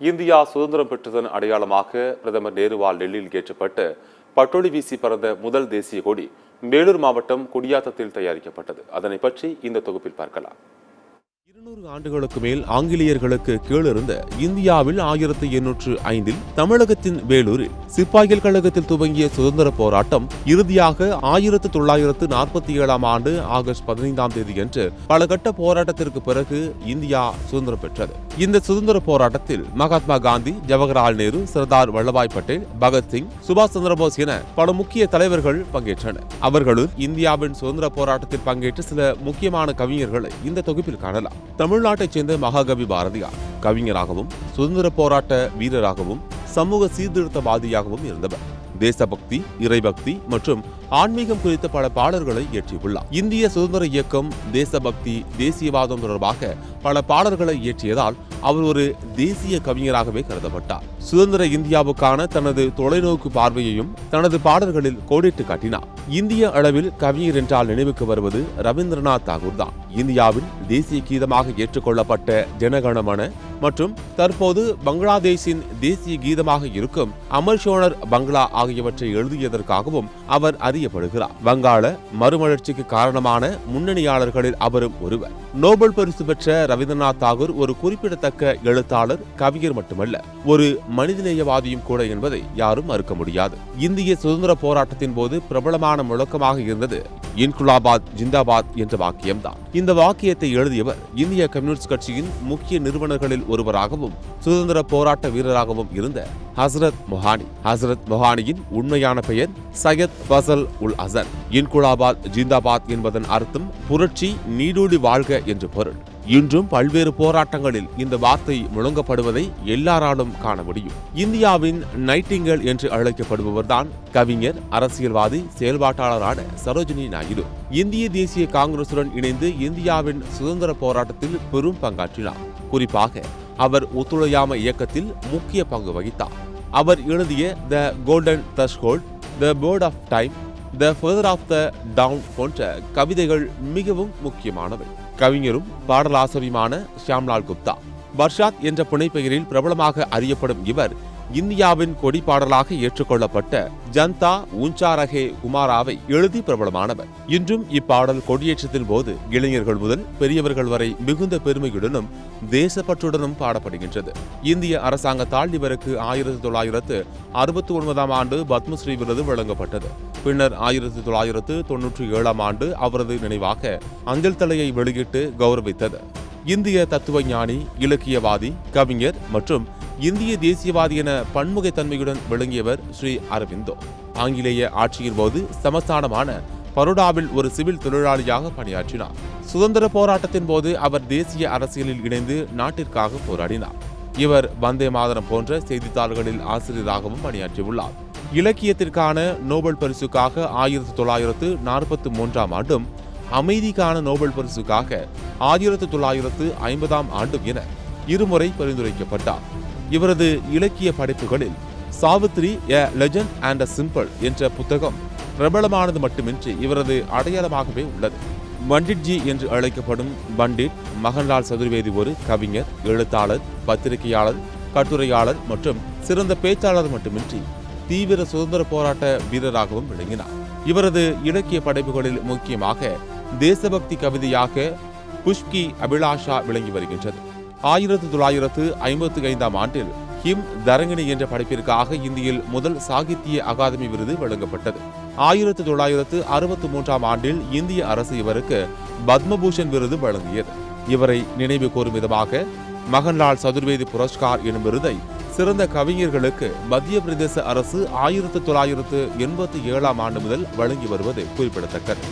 India சுதந்திரம் பெற்றதன் அடையாளமாக பிரதமர் நேருவால் டெல்லியில் ஏற்றப்பட்டு பட்டொளி வீசி பறந்த முதல் தேசிய கொடி வேலூர் மாவட்டம் குடியாத்தத்தில் தயாரிக்கப்பட்டது. அதனை பற்றி இந்த தொகுப்பில் பார்க்கலாம். 200 ஆண்டுகளுக்கு மேல் ஆங்கிலேயர்களுக்கு கீழிருந்த இந்தியாவில் 1805 தமிழகத்தின் வேலூரில் சிப்பாய்கள் கழகத்தில் துவங்கிய சுதந்திர போராட்டம் இறுதியாக 1947 ஆண்டு ஆகஸ்ட் 15ஆம் தேதியன்று பல கட்ட போராட்டத்திற்கு பிறகு இந்தியா சுதந்திரம் பெற்றது. இந்த சுதந்திர போராட்டத்தில் மகாத்மா காந்தி, ஜவஹர்லால் நேரு, சர்தார் வல்லபாய் பட்டேல், பகத்சிங், சுபாஷ் சந்திரபோஸ் என பல முக்கிய தலைவர்கள் பங்கேற்றனர். அவர்களும் இந்தியாவின் சுதந்திர போராட்டத்தில் பங்கேற்ற சில முக்கியமான கவிஞர்களை இந்த தொகுப்பில் காணலாம். தமிழ்நாட்டைச் சேர்ந்த மகாகவி பாரதியார் கவிஞராகவும் சுதந்திர போராட்ட வீரராகவும் சமூக சீர்திருத்தவாதியாகவும் இருந்தவர். தேசபக்தி, இறைபக்தி மற்றும் ஆன்மீகம் குறித்த பல பாடல்களை இயற்றியுள்ளார். இந்திய சுதந்திர இயக்கம், தேசபக்தி, தேசியவாதம் தொடர்பாக பல பாடல்களை இயற்றியதால் அவர் ஒரு தேசிய கவிஞராகவே கருதப்பட்டார். சுதந்திர இந்தியாவுக்கான தனது தொலைநோக்கு பார்வையையும் தனது பாடல்களில் கோடிட்டு காட்டினார். இந்திய அளவில் கவிஞர் என்றால் நினைவுக்கு வருவது ரவீந்திரநாத் தாகூர் தான். இந்தியாவின் தேசிய கீதமாக ஏற்றுக்கொள்ளப்பட்ட ஜனகணமன மற்றும் தற்போது பங்களாதேஷின் தேசிய கீதமாக இருக்கும் அமர் ஷோனர் பங்களா ஆகியவற்றை எழுதியதற்காகவும் அவர் அறியப்படுகிறார். வங்காள மறுமலர்ச்சிக்கு காரணமான முன்னணியாளர்களில் அவரும் ஒருவர். நோபல் பரிசு பெற்ற ரவீந்திரநாத் தாகூர் ஒரு குறிப்பிடத்தக்க எழுத்தாளர், கவிஞர் மட்டுமல்ல, ஒரு மனிதநேயவாதியும் கூட என்பதை யாரும் மறுக்க முடியாது. இந்திய சுதந்திர போராட்டத்தின் போது பிரபலமான முழக்கமாக இருந்தது இன்குலாபாத் ஜிந்தாபாத் என்ற வாக்கியம்தான். இந்த வாக்கியத்தை எழுதியவர் இந்திய கம்யூனிஸ்ட் கட்சியின் முக்கிய நிறுவனர்களில் ஒருவராகவும் சுதந்திர போராட்ட வீரராகவும் இருந்த ஹசரத் மொஹானி. ஹசரத் மொஹானியின் உண்மையான பெயர் சையத் ஃபசல் உல் ஹசன். இன்குலாபாத் ஜிந்தாபாத் என்பதன் அர்த்தம் புரட்சி நீடூழி வாழ்க என்று பொருள். இன்றும் பல்வேறு போராட்டங்களில் இந்த வார்த்தை முழங்கப்படுவதை எல்லாராலும் காண முடியும். இந்தியாவின் நைட்டிங்கேல் என்று அழைக்கப்படுபவர்தான் கவிஞர், அரசியல்வாதி, செயல்பாட்டாளரான சரோஜினி நாயுடு. இந்திய தேசிய காங்கிரசுடன் இணைந்து இந்தியாவின் சுதந்திர போராட்டத்தில் பெரும் பங்காற்றினார். குறிப்பாக அவர் ஒத்துழையாமை இயக்கத்தில் முக்கிய பங்கு வகித்தார். அவர் எழுதிய the golden threshold, the bird of time, the feather of the dawn போன்ற கவிதைகள் மிகவும் முக்கியமானவை. கவிஞரும் பாடலாசிரியருமான ஷியாம்லால் குப்தா. பர்ஷாத் என்ற புனைப்பெயரில் பிரபலமாக அறியப்படும் இவர் இந்தியாவின் கொடி பாடலாக ஏற்றுக்கொள்ளப்பட்ட ஜந்தா ஊஞ்சா ரஹே குமாராவை எழுதி பிரபலமானவர். இன்றும் இப்பாடல் கொடியேற்றத்தின் போது இளைஞர்கள் முதல் பெரியவர்கள் வரை மிகுந்த பெருமையுடனும் தேசப்பற்றுடனும் பாடப்படுகின்றது. இந்திய அரசாங்கத்தால் இவருக்கு 1969ஆம் ஆண்டு பத்மஸ்ரீ விருது வழங்கப்பட்டது. பின்னர் 1997ஆம் ஆண்டு அவரது நினைவாக அஞ்சல் தலையை வெளியிட்டு கௌரவித்தது. இந்திய தத்துவ ஞானி, இலக்கியவாதி, கவிஞர் மற்றும் இந்திய தேசியவாதி என பன்முகத்தன்மையுடன் விளங்கியவர் ஸ்ரீ அரவிந்தோ. ஆங்கிலேய ஆட்சியின் போது சமஸ்தானமான பரோடாவில் ஒரு சிவில் தொழிலாளியாக பணியாற்றினார். சுதந்திர போராட்டத்தின் போது அவர் தேசிய அரசியலில் இணைந்து நாட்டிற்காக போராடினார். இவர் வந்தே மாதரம் போன்ற செய்தித்தாள்களில் ஆசிரியராகவும் பணியாற்றியுள்ளார். இலக்கியத்திற்கான நோபல் பரிசுக்காக 1943ஆம் ஆண்டும், அமைதிக்கான நோபல் பரிசுக்காக 1950ஆம் ஆண்டும் என இருமுறை பரிந்துரைக்கப்பட்டார். இவரது இலக்கிய படைப்புகளில் சாவித்ரி, எ லெஜண்ட் அண்ட் அ சிம்பிள் என்ற புத்தகம் பிரபலமானது மட்டுமின்றி இவரது அடையாளமாகவே உள்ளது. பண்டிட்ஜி என்று அழைக்கப்படும் பண்டிட் மகன்லால் சதுர்வேதி ஒரு கவிஞர், எழுத்தாளர், பத்திரிகையாளர், கட்டுரையாளர் மற்றும் சிறந்த பேச்சாளர் மட்டுமின்றி தீவிர சுதந்திர போராட்ட வீரராகவும் விளங்கினார். இவரது இலக்கிய படைப்புகளில் முக்கியமாக தேசபக்தி கவிதையாக புஷ்கி அபிலாஷா விளங்கி வருகின்றது. 1955ஆம் ஆண்டில் ஹிம் தரங்கிணி என்ற படைப்பிற்காக இந்தியில் முதல் சாகித்ய அகாதமி விருது வழங்கப்பட்டது. 1963ஆம் ஆண்டில் இந்திய அரசு இவருக்கு பத்மபூஷன் விருது வழங்கியது. இவரை நினைவு கூறும் விதமாக மகன்லால் சதுர்வேதி புரஸ்கார் எனும் விருதை சிறந்த கவிஞர்களுக்கு மத்திய பிரதேச அரசு 1987ஆம் ஆண்டு முதல் வழங்கி வருவது குறிப்பிடத்தக்கது.